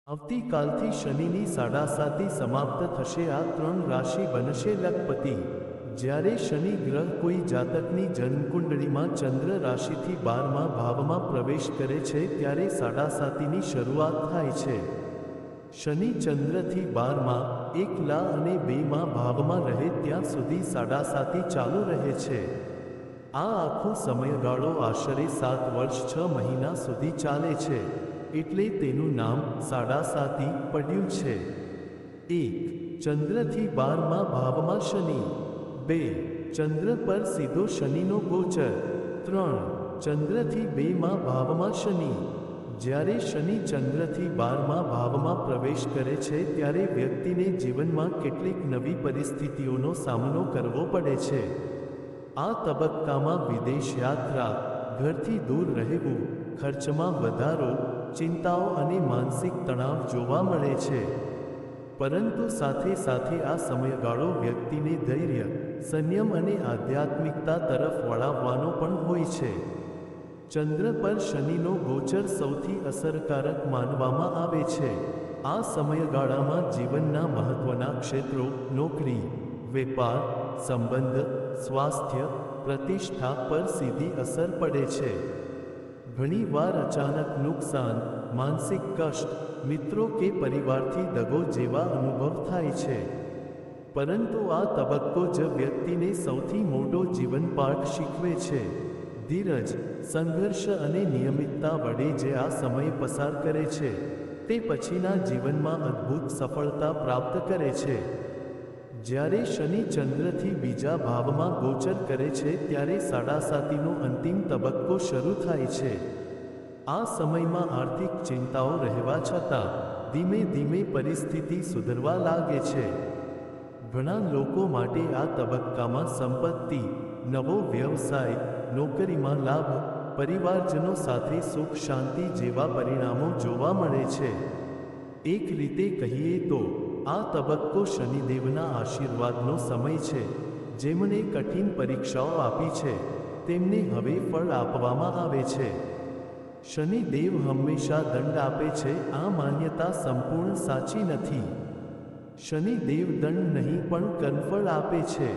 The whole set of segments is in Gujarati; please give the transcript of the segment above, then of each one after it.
આવતીકાલથી શનિની સાડાસાતી સમાપ્ત થશે. આ 3 રાશિ બનશે લખપતિ. જ્યારે શનિ ગ્રહ કોઈ જાતકની જન્મકુંડળીમાં ચંદ્ર રાશિથી 12મા ભાવમાં પ્રવેશ કરે છે ત્યારે સાડાસાતીની શરૂઆત થાય છે. શનિ ચંદ્રથી 12મા, 1 લા અને 2મા ભાવમાં રહે ત્યાં સુધી સાડાસાતી ચાલુ રહે છે. આ આખો સમયગાળો આશરે 7 વર્ષ 6 મહિના સુધી ચાલે છે, એટલે તેનું નામ સાડાસાતી પડ્યું છે. 1. ચંદ્રથી 12મા ભાવમાં શનિ. 2. ચંદ્ર પર સીધો શનિનો ગોચર. 3. ચંદ્રથી 2મા ભાવમાં શનિ. જ્યારે શનિ ચંદ્રથી 12મા ભાવમાં પ્રવેશ કરે છે ત્યારે વ્યક્તિને જીવનમાં કેટલીક નવી પરિસ્થિતિઓનો સામનો કરવો પડે છે. આ તબક્કામાં વિદેશ યાત્રા, ઘરથી દૂર રહેવું, ખર્ચમાં વધારો, ચિંતાઓ અને માનસિક તણાવ જોવા મળે છે. પરંતુ સાથે સાથે આ સમયગાળો વ્યક્તિને ધૈર્ય, સંયમ અને આધ્યાત્મિકતા તરફ વળાવવાનો પણ હોય છે. ચંદ્ર પર શનિનો ગોચર સૌથી અસરકારક માનવામાં આવે છે. આ સમયગાળામાં જીવનના મહત્વના ક્ષેત્રો, નોકરી, વેપાર, સંબંધ, સ્વાસ્થ્ય, પ્રતિષ્ઠા પર સીધી અસર પડે છે. ઘણીવાર અચાનક નુકસાન, માનસિક કષ્ટ, મિત્રો કે પરિવારથી દગો જેવા અનુભવ થાય છે. પરંતુ આ તબક્કો જ વ્યક્તિને સૌથી મોટો જીવનપાઠ શીખવે છે. ધીરજ, સંઘર્ષ અને નિયમિતતા વડે જે આ સમય પસાર કરે છે, તે પછીના જીવનમાં અદ્ભુત સફળતા પ્રાપ્ત કરે છે. જ્યારે શનિ ચંદ્રથી બીજા ભાવમાં ગોચર કરે છે ત્યારે સાડાસાતીનો અંતિમ તબક્કો શરૂ થાય છે. આ સમયમાં આર્થિક ચિંતાઓ રહેવા છતાં ધીમે ધીમે પરિસ્થિતિ સુધરવા લાગે છે. ઘણા લોકો માટે આ તબક્કામાં સંપત્તિ, નવો વ્યવસાય, નોકરીમાં લાભ, પરિવારજનો સાથે સુખ શાંતિ જેવા પરિણામો જોવા મળે છે. એક રીતે કહીએ તો આ તબક્કો શનિદેવના આશીર્વાદનો સમય છે. જેમણે કઠિન પરીક્ષાઓ આપી છે તેમને હવે ફળ આપવામાં આવે છે. શનિદેવ હંમેશા દંડ આપે છે. આ માન્યતા સંપૂર્ણ સાચી નથી. શનિદેવ દંડ નહીં પણ કર્મફળ આપે છે.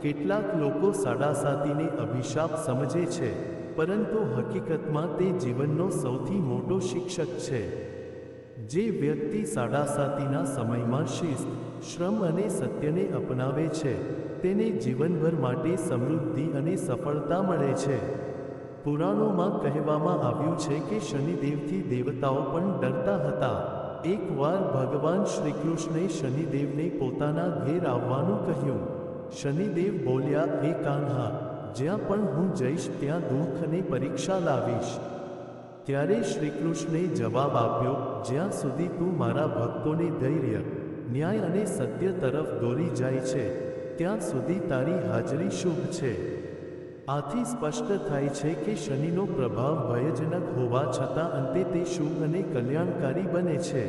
કેટલાક લોકો સાડાસાતીને અભિશાપ સમજે છે, પરંતુ હકીકતમાં તે જીવનનો સૌથી મોટો શિક્ષક છે. જે વ્યક્તિ સાડાસાતીના સમયમાં શિસ્ત, શ્રમ અને સત્યને અપનાવે છે તેને જીવનભર માટે સમૃદ્ધિ અને સફળતા મળે છે. પુરાણોમાં કહેવામાં આવ્યું છે કે શનિદેવથી દેવતાઓ પણ ડરતા હતા. એકવાર ભગવાન શ્રીકૃષ્ણે શનિદેવને પોતાના ઘેર આવવાનું કહ્યું. શનિદેવ બોલ્યા, હે કાન્હા, જ્યાં પણ હું જઈશ ત્યાં દુઃખ અને પરીક્ષા લાવીશ. ત્યારે શ્રીકૃષ્ણે જવાબ આપ્યો, જ્યાં સુધી તું મારા ભક્તોને ધૈર્ય, ન્યાય અને સત્ય તરફ દોરી જાય છે ત્યાં સુધી તારી હાજરી શુભ છે. આથી સ્પષ્ટ થાય છે કે શનિનો પ્રભાવ ભયજનક હોવા છતાં અંતે તે શુભ અને કલ્યાણકારી બને છે.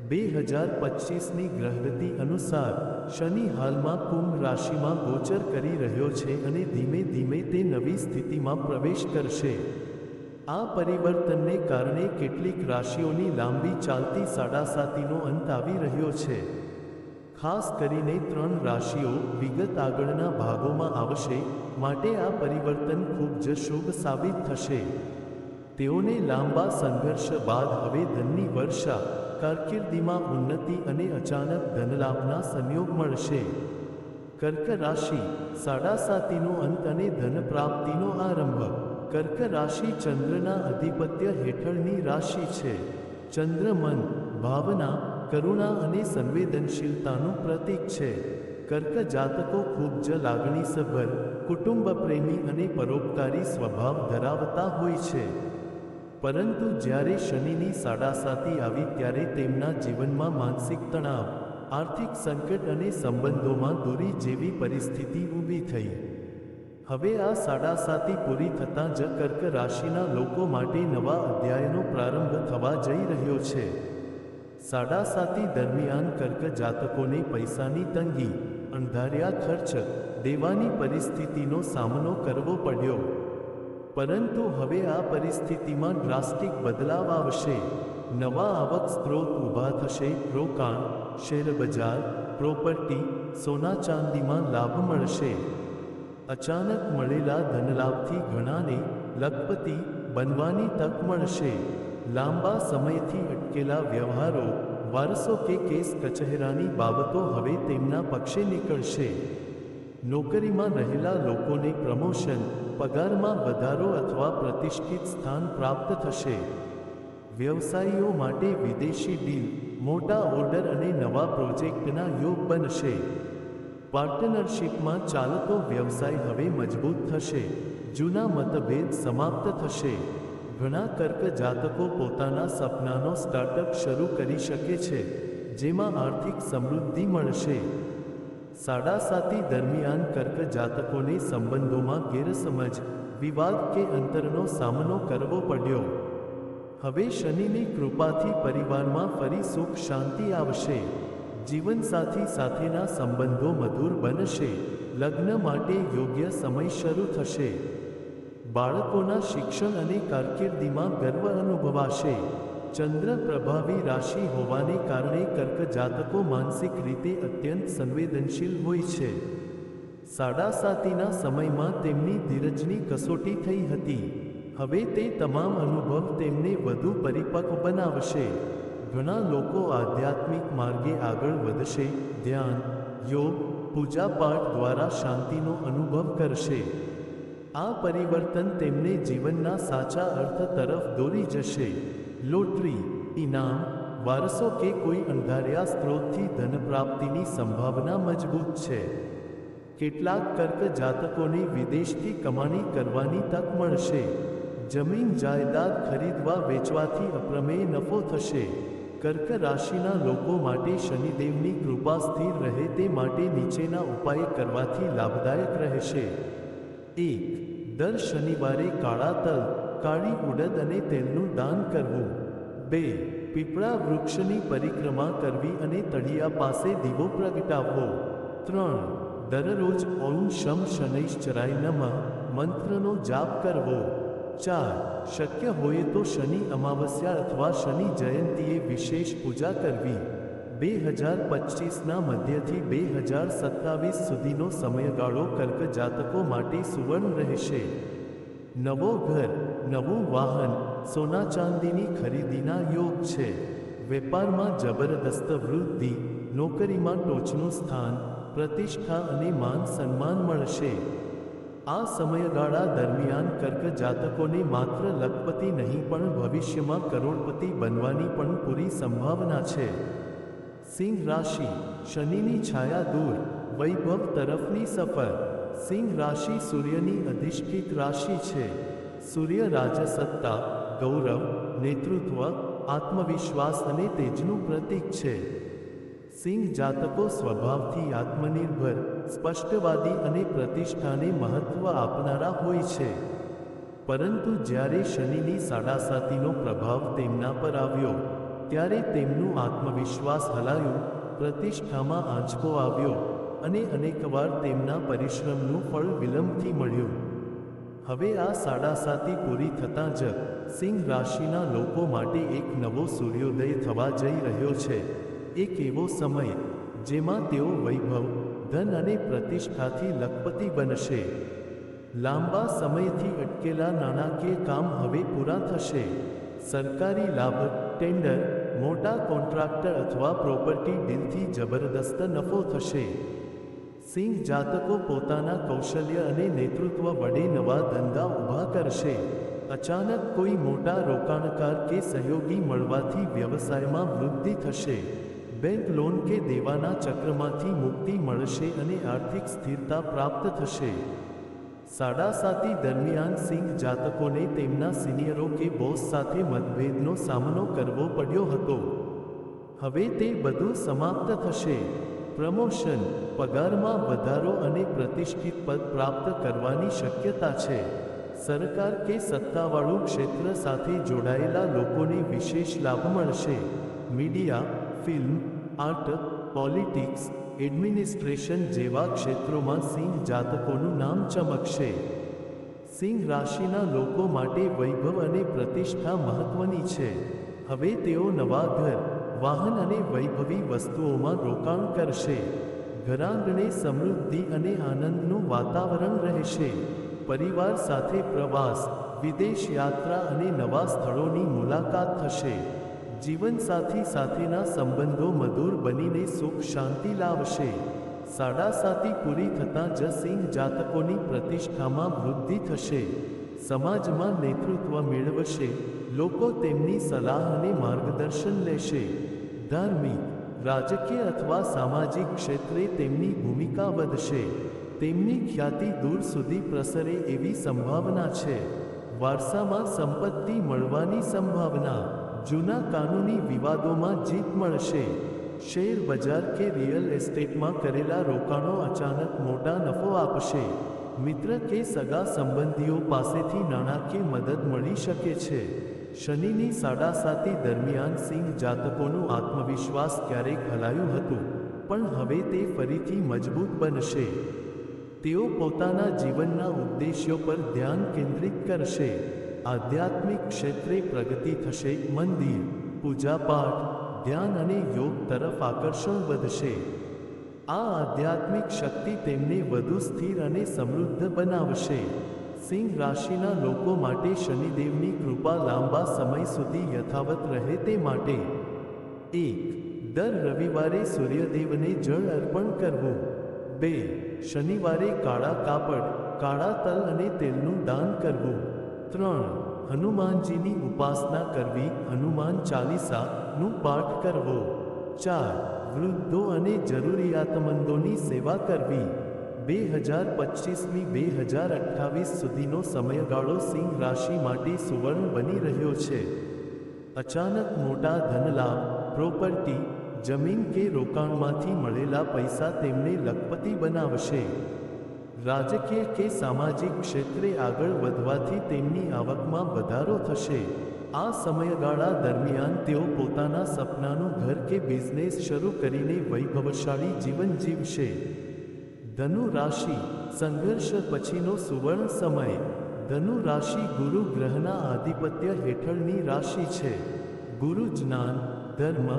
2025ની ગ્રહગતિ અનુસાર શનિ હાલમાં કુંભ રાશિમાં ગોચર કરી રહ્યો છે અને ધીમે ધીમે તે નવી સ્થિતિમાં પ્રવેશ કરશે. આ પરિવર્તનને કારણે કેટલીક રાશિઓની લાંબી ચાલતી સાડાસાતીનો અંત આવી રહ્યો છે. ખાસ કરીને 3 રાશિઓ વિગત આગળના ભાગોમાં આવશે, માટે આ પરિવર્તન ખૂબ જ શુભ સાબિત થશે. તેઓને લાંબા સંઘર્ષ બાદ હવે ધનની વર્ષા, કારકિર્દીમાં ઉન્નતિ અને અચાનક ધનલાભના સંયોગ મળશે. કર્ક રાશિ, સાડાસાતીનો અંત અને ધન પ્રાપ્તિનો આરંભ. કર્ક રાશિ ચંદ્રના અધિપત્ય હેઠળની રાશિ છે. ચંદ્ર મન, ભાવના, કરુણા અને સંવેદનશીલતાનું પ્રતીક છે. કર્ક જાતકો ખૂબ જ લાગણીસભર, કુટુંબ પ્રેમી અને પરોપકારી સ્વભાવ ધરાવતા હોય છે. પરંતુ જ્યારે શનિની સાડાસાતી આવી ત્યારે તેમના જીવનમાં માનસિક તણાવ, આર્થિક સંકટ અને સંબંધોમાં દૂરી જેવી પરિસ્થિતિ ઊભી થઈ. હવે આ સાડાસાતી પૂરી થતાં જ કર્ક રાશિના લોકો માટે નવા અધ્યાયનો પ્રારંભ થવા જઈ રહ્યો છે. સાડાસાતી દરમિયાન કર્ક જાતકોને પૈસાની તંગી, અણધાર્યા ખર્ચ, દેવાની પરિસ્થિતિનો સામનો કરવો પડ્યો. પરંતુ હવે આ પરિસ્થિતિમાં ડ્રાસ્ટિક બદલાવ આવશે. નવા આવક સ્ત્રોત ઊભા થશે. રોકાણ, શેરબજાર, પ્રોપર્ટી, સોના ચાંદીમાં લાભ મળશે. અચાનક મળેલા ધનલાભથી ઘણાને લખપતિ બનવાની તક મળશે. લાંબા સમયથી અટકેલા વ્યવહારો, વારસો કે કેસ કચહેરાની બાબતો હવે તેમના પક્ષે નીકળશે. નોકરીમાં રહેલા લોકોને પ્રમોશન, પગારમાં વધારો અથવા પ્રતિષ્ઠિત સ્થાન પ્રાપ્ત થશે. વ્યવસાયીઓ માટે વિદેશી ડીલ, મોટા ઓર્ડર અને નવા પ્રોજેક્ટના યોગ બનશે. પાર્ટનરશિપમાં ચાલતો વ્યવસાય હવે મજબૂત થશે. જૂના મતભેદ સમાપ્ત થશે. ઘણા કર્ક જાતકો પોતાના સપનાનો સ્ટાર્ટઅપ શરૂ કરી શકે છે, જેમાં આર્થિક સમૃદ્ધિ મળશે. સાડાસાતી દરમિયાન કર્ક જાતકોને સંબંધોમાં ગેરસમજ, વિવાદ કે અંતરનો સામનો કરવો પડ્યો. હવે શનિની કૃપાથી પરિવારમાં ફરી સુખ શાંતિ આવશે. જીવનસાથી સાથેના સંબંધો મધુર બનશે. લગ્ન માટે યોગ્ય સમય શરૂ થશે. બાળકોના શિક્ષણ અને કારકિર્દીમાં ગર્વ અનુભવાશે. ચંદ્ર પ્રભાવી રાશિ હોવાને કારણે કર્ક જાતકો માનસિક રીતે અત્યંત સંવેદનશીલ હોય છે. સાડાસાતીના સમયમાં તેમની ધીરજની કસોટી થઈ હતી. હવે તે તમામ અનુભવ તેમને વધુ પરિપક્વ બનાવશે. ઘણા લોકો આધ્યાત્મિક માર્ગે આગળ વધશે. ધ્યાન, યોગ, પૂજાપાઠ દ્વારા શાંતિનો અનુભવ કરશે. આ પરિવર્તન તેમને જીવનના સાચા અર્થ તરફ દોરી જશે. લોટરી, ઇનામ, વારસો કે કોઈ અણધાર્યા સ્ત્રોતથી ધન પ્રાપ્તિની સંભાવના મજબૂત છે. કેટલાક કર્ક જાતકોને વિદેશથી કમાણી કરવાની તક મળશે. જમીન જાયદાદ ખરીદવા વેચવાથી અપ્રમેય નફો થશે. કર્ક રાશિના લોકો માટે શનિદેવની કૃપા સ્થિર રહે તે માટે નીચેના ઉપાય કરવાથી લાભદાયક રહેશે. 1. દર શનિવારે કાળા તલ, કાળી ઉડદ અને તેલનું દાન કરવું. 2. પીપળા વૃક્ષની પરિક્રમા કરવી અને તળિયા પાસે દીવો પ્રગટાવવો. 3. દરરોજ ઓમ શમ શનૈશ્ચરાય નમઃ મંત્રનો જાપ કરવો. 4. શક્ય હોય તો શનિ અમાવસ્યા અથવા શનિ જયંતીએ વિશેષ પૂજા કરવી. 2025ના મધ્યથી 2027 સુધીનો સમયગાળો કર્ક જાતકો માટે સુવર્ણ રહેશે. નવો ઘર, નવું વાહન, સોના ચાંદીની ખરીદીના યોગ છે. વેપારમાં જબરદસ્ત વૃદ્ધિ, નોકરીમાં ટોચનું સ્થાન, પ્રતિષ્ઠા અને માન સન્માન મળશે. આ સમયગાળા દરમિયાન કર્ક જાતકોને માત્ર લખપતિ નહીં પણ ભવિષ્યમાં કરોડપતિ બનવાની પણ પૂરી સંભાવના છે. સિંહ રાશિ, શનિની છાયા દૂર, વૈભવ તરફની સફર. સિંહ રાશિ સૂર્યની અધિષ્ઠિત રાશિ છે. સૂર્ય રાજસત્તા, ગૌરવ, નેતૃત્વ, આત્મવિશ્વાસ અને તેજનું પ્રતીક છે. સિંહ જાતકો સ્વભાવથી આત્મનિર્ભર, સ્પષ્ટવાદી અને પ્રતિષ્ઠાને મહત્વ આપનારા હોય છે. પરંતુ જ્યારે શનિની સાડાસાતીનો પ્રભાવ તેમના પર આવ્યો, ત્યારે તેમનું આત્મવિશ્વાસ હલાયું, પ્રતિષ્ઠામાં આંચકો આવ્યો અને અનેકવાર તેમના પરિશ્રમનું ફળ વિલંબથી મળ્યું. હવે આ સાડાસાતી પૂરી થતાં જ સિંહ રાશિના લોકો માટે એક નવો સૂર્યોદય થવા જઈ રહ્યો છે. એક એવો સમય જેમાં તેઓ વૈભવ, ધન અને પ્રતિષ્ઠાથી લખપતિ બનશે. લાંબા સમયથી અટકેલા નાણાકીય કામ હવે પૂરા થશે. સરકારી લાભ, ટેન્ડર, મોટા કોન્ટ્રાક્ટર અથવા પ્રોપર્ટી ડીલથી જબરદસ્ત નફો થશે. સિંહ જાતકો પોતાના કૌશલ્ય અને નેતૃત્વ વડે નવા ધંધા ઊભા કરશે. અચાનક કોઈ મોટા રોકાણકાર કે સહયોગી મળવાથી વ્યવસાયમાં વૃદ્ધિ થશે. બેંક લોન કે દેવાના ચક્રમાંથી મુક્તિ મળશે અને આર્થિક સ્થિરતા પ્રાપ્ત થશે. સાડાસાતી દરમિયાન સિંહ જાતકોને તેમના સિનિયરો કે બોસ સાથે મતભેદનો સામનો કરવો પડ્યો હતો. હવે તે બધું સમાપ્ત થશે. પ્રમોશન, પગારમાં વધારો અને પ્રતિષ્ઠિત પદ પ્રાપ્ત કરવાની શક્યતા છે. સરકાર કે સત્તાવાળું ક્ષેત્ર સાથે જોડાયેલા લોકોને વિશેષ લાભ મળશે. Media, film, art, politics, administration જેવા ક્ષેત્રોમાં સિંહ જાતકોનું નામ ચમકશે. સિંહ રાશિના લોકો માટે વૈભવ અને પ્રતિષ્ઠા મહત્વની છે. હવે તેઓ નવા ઘર, વાહન અને વૈભવી વસ્તુઓમાં રોકાણ કરશે. ઘરાંગણે સમૃદ્ધિ અને આનંદનું વાતાવરણ રહેશે. પરિવાર સાથે પ્રવાસ, વિદેશ યાત્રા અને નવા સ્થળોની મુલાકાત થશે. જીવનસાથી સાથેના સંબંધો મધુર બનીને સુખ શાંતિ લાવશે. સાડાસાતી પૂરી થતાં જ સિંહ જાતકોની પ્રતિષ્ઠામાં વૃદ્ધિ થશે. સમાજમાં નેતૃત્વ મેળવશે. લોકો તેમની સલાહ અને માર્ગદર્શન લેશે. ધાર્મિક, રાજકીય અથવા સામાજિક ક્ષેત્રે તેમની ભૂમિકા વધશે. તેમની ખ્યાતિ દૂર સુધી પ્રસરે એવી સંભાવના છે. વારસામાં સંપત્તિ મળવાની સંભાવના. જૂના કાનૂની વિવાદોમાં જીત મળશે. શેર બજાર કે રિયલ એસ્ટેટમાં કરેલા રોકાણો અચાનક મોટા નફો આપશે. મિત્ર કે સગા સંબંધીઓ પાસેથી નાણાકીય મદદ મળી શકે છે. શનિની સાડાસાતી દરમિયાન સિંહ જાતકોનું આત્મવિશ્વાસ ક્યારેક હલાયું હતું, પણ હવે તે ફરીથી મજબૂત બનશે. તેઓ પોતાના જીવનના ઉદ્દેશ્યો પર ધ્યાન કેન્દ્રિત કરશે. આધ્યાત્મિક ક્ષેત્રે પ્રગતિ થશે. મંદિર, પૂજાપાઠ, ધ્યાન અને યોગ તરફ આકર્ષણ વધશે. આ આધ્યાત્મિક શક્તિ તેમને વધુ સ્થિર અને સમૃદ્ધ બનાવશે. સિંહ રાશિના લોકો માટે શનિદેવની કૃપા લાંબા સમય સુધી યથાવત રહે તે માટે 1. દર રવિવારે સૂર્યદેવને જળ અર્પણ કરવું. 2. શનિવારે કાળા કાપડ, કાળા તલ અને તેલનું દાન કરવું. 3. હનુમાનજીની ઉપાસના કરવી, હનુમાન ચાલીસાનું પાઠ કરવો. 4. વૃદ્ધો અને જરૂરિયાતમંદોની સેવા કરવી. 2025થી 2028 સુધીનો સમયગાળો સિંહ રાશિ માટે સુવર્ણ બની રહ્યો છે. અચાનક મોટા ધનલાભ, પ્રોપર્ટી, જમીન કે રોકાણમાંથી મળેલા પૈસા તેમને લખપતિ બનાવશે. રાજકીય કે સામાજિક ક્ષેત્રે આગળ વધવાથી તેમની આવકમાં વધારો થશે. આ સમયગાળા દરમિયાન તેઓ પોતાના સપનાનું ઘર કે બિઝનેસ શરૂ કરીને વૈભવશાળી જીવન જીવશે. ધનુ રાશિ, સંઘર્ષ પછીનો સુવર્ણ સમય. ધનુ રાશિ ગુરુ ગ્રહના આધિપત્ય હેઠળની રાશિ છે. ગુરુ જ્ઞાન, ધર્મ,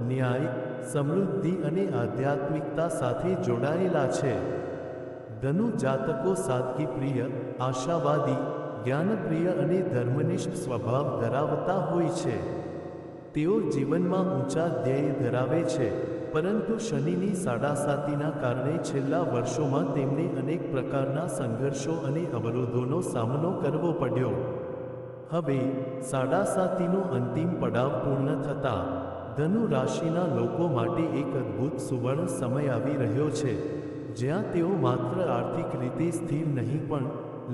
ન્યાય, સમૃદ્ધિ અને આધ્યાત્મિકતા સાથે જોડાયેલા છે. ધનુ જાતકો સાદગીપ્રિય, આશાવાદી, જ્ઞાનપ્રિય અને ધર્મનિષ્ઠ સ્વભાવ ધરાવતા હોય છે. તેઓ જીવનમાં ઊંચા ધ્યેય ધરાવે છે, પરંતુ શનિની સાડાસાતીના કારણે છેલ્લા વર્ષોમાં તેમને અનેક પ્રકારના સંઘર્ષો અને અવરોધોનો સામનો કરવો પડ્યો. હવે સાડાસાતીનો અંતિમ પડાવ પૂર્ણ થતાં ધનુ રાશિના લોકો માટે એક અદ્ભુત સુવર્ણ સમય આવી રહ્યો છે, જ્યાં તેઓ માત્ર આર્થિક રીતે સ્થિર નહીં પણ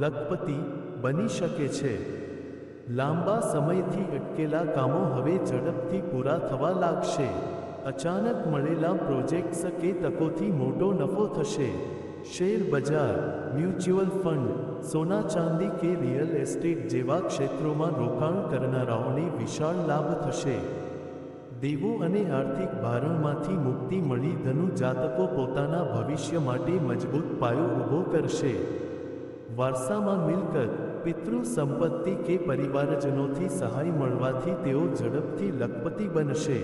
લખપતિ બની શકે છે. લાંબા સમયથી અટકેલા કામો હવે ઝડપથી પૂરા થવા લાગશે. અચાનક મળેલા પ્રોજેક્ટ્સ કે તકોથી મોટો નફો થશે. શેર બજાર, મ્યુચ્યુઅલ ફંડ, સોના ચાંદી કે રિયલ એસ્ટેટ જેવા ક્ષેત્રોમાં રોકાણ કરનારાઓને વિશાળ લાભ થશે. દેવો અને આર્થિક ભારણમાંથી મુક્તિ મળી ધનુ જાતકો પોતાના ભવિષ્ય માટે મજબૂત પાયો ઊભો કરશે. વારસામાં મિલકત, પિતૃ સંપત્તિ કે પરિવારજનોથી સહાય મળવાથી તેઓ ઝડપથી લખપતિ બનશે.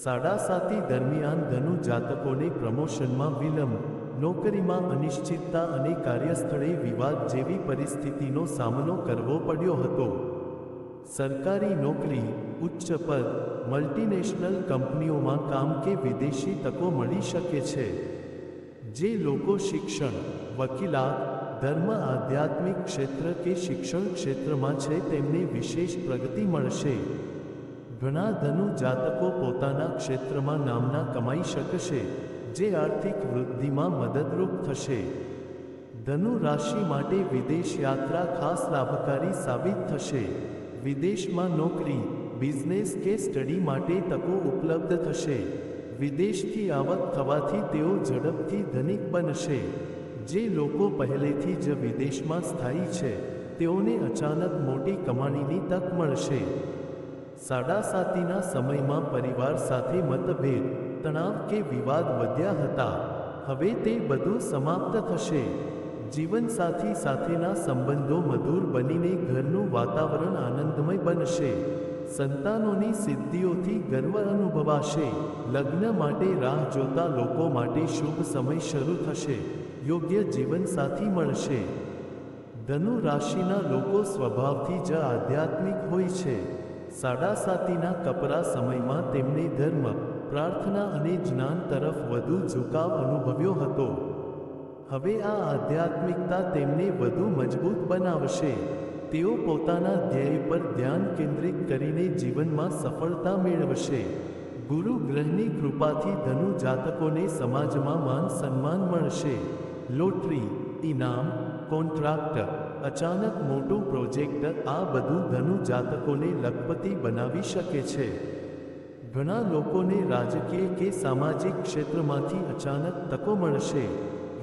સાડાસાતી દરમિયાન ધનુ જાતકોને પ્રમોશનમાં વિલંબ, નોકરીમાં અનિશ્ચિતતા અને કાર્યસ્થળે વિવાદ જેવી પરિસ્થિતિનો સામનો કરવો પડ્યો હતો. સરકારી નોકરી, ઉચ્ચ પદ, મલ્ટીનેશનલ કંપનીઓમાં કામ કે વિદેશી તકો મળી શકે છે. જે લોકો શિક્ષણ, વકીલાત, ધર્મ, આધ્યાત્મિક ક્ષેત્ર કે શિક્ષણ ક્ષેત્રમાં છે તેમને વિશેષ પ્રગતિ મળશે. ઘણા ધનુ જાતકો પોતાના ક્ષેત્રમાં નામના કમાઈ શકશે, જે આર્થિક વૃદ્ધિમાં મદદરૂપ થશે. ધનુ રાશિ માટે વિદેશ યાત્રા ખાસ લાભકારી સાબિત થશે. વિદેશમાં નોકરી, બિઝનેસ કે સ્ટડી માટે તકો ઉપલબ્ધ થશે. વિદેશથી આવક થવાથી તેઓ ઝડપથી ધનિક બનશે. જે લોકો પહેલેથી જ વિદેશમાં સ્થાયી છે તેઓને અચાનક મોટી કમાણીની તક મળશે. સાડાસાતીના સમયમાં પરિવાર સાથે મતભેદ, તણાવ કે વિવાદ વધ્યા હતા. હવે તે બધું સમાપ્ત થશે. જીવનસાથી સાથેના સંબંધો મધુર બનીને ઘરનું વાતાવરણ આનંદમય બનશે. સંતાનોની સિદ્ધિઓથી ગર્વ અનુભવાશે. લગ્ન માટે રાહ જોતા લોકો માટે શુભ સમય શરૂ થશે. યોગ્ય જીવનસાથી મળશે. ધનુ રાશિના લોકો સ્વભાવથી જ આધ્યાત્મિક હોય છે. સાડાસાતીના કપરા સમયમાં તેમણે ધર્મ, પ્રાર્થના અને જ્ઞાન તરફ વધુ ઝુકાવ અનુભવ્યો હતો. હવે આ આધ્યાત્મિકતા તેમને વધુ મજબૂત બનાવશે. તેઓ પોતાના ધ્યેય પર ધ્યાન કેન્દ્રિત કરીને જીવનમાં સફળતા મેળવશે. ગુરુ ગ્રહની કૃપાથી ધનુ જાતકોને સમાજમાં માન સન્માન મળશે. લોટરી, ઇનામ, કોન્ટ્રાક્ટ, અચાનક મોટું પ્રોજેક્ટ આ બધું ધનુ જાતકોને લખપતિ બનાવી શકે છે. ઘણા લોકોને રાજકીય કે સામાજિક ક્ષેત્રમાંથી અચાનક તકો મળશે.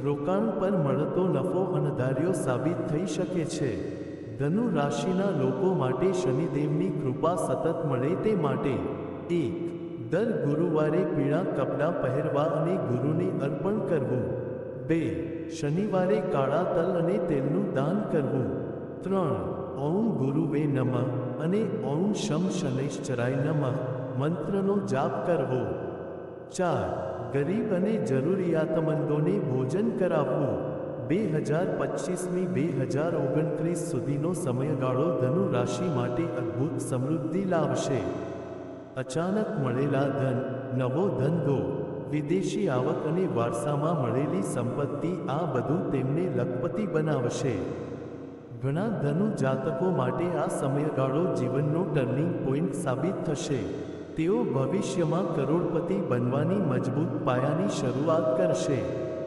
રોકાણ પર મળતો નફો અણધાર્યો સાબિત થઈ શકે છે. ધનુ રાશિના લોકો માટે શનિદેવની કૃપા સતત મળે તે માટે 1. દર ગુરુવારે પીળા કપડાં પહેરવા અને ગુરુને અર્પણ કરવું. 2. શનિવારે કાળા તલ અને તેલનું દાન કરવું. 3. ઓમ ગુરુવે નમઃ અને ઓમ શમ શનૈશ્ચરાય નમઃ મંત્રનો જાપ કરવો. 4. ગરીબ અને જરૂરિયાતમંદોને ભોજન કરાવવું. 2025-2029 સુધીનો સમયગાળો ધનુ રાશિ માટે અદ્ભુત સમૃદ્ધિ લાવશે. અચાનક મળેલા ધન, નવો ધંધો, વિદેશી આવક અને વારસામાં મળેલી સંપત્તિ આ બધું તેમને લખપતિ બનાવશે. ઘણા ધનુ જાતકો માટે આ સમયગાળો જીવનનો ટર્નિંગ પોઈન્ટ સાબિત થશે. તેઓ ભવિષ્યમાં કરોડપતિ બનવાની મજબૂત પાયાની શરૂઆત કરશે.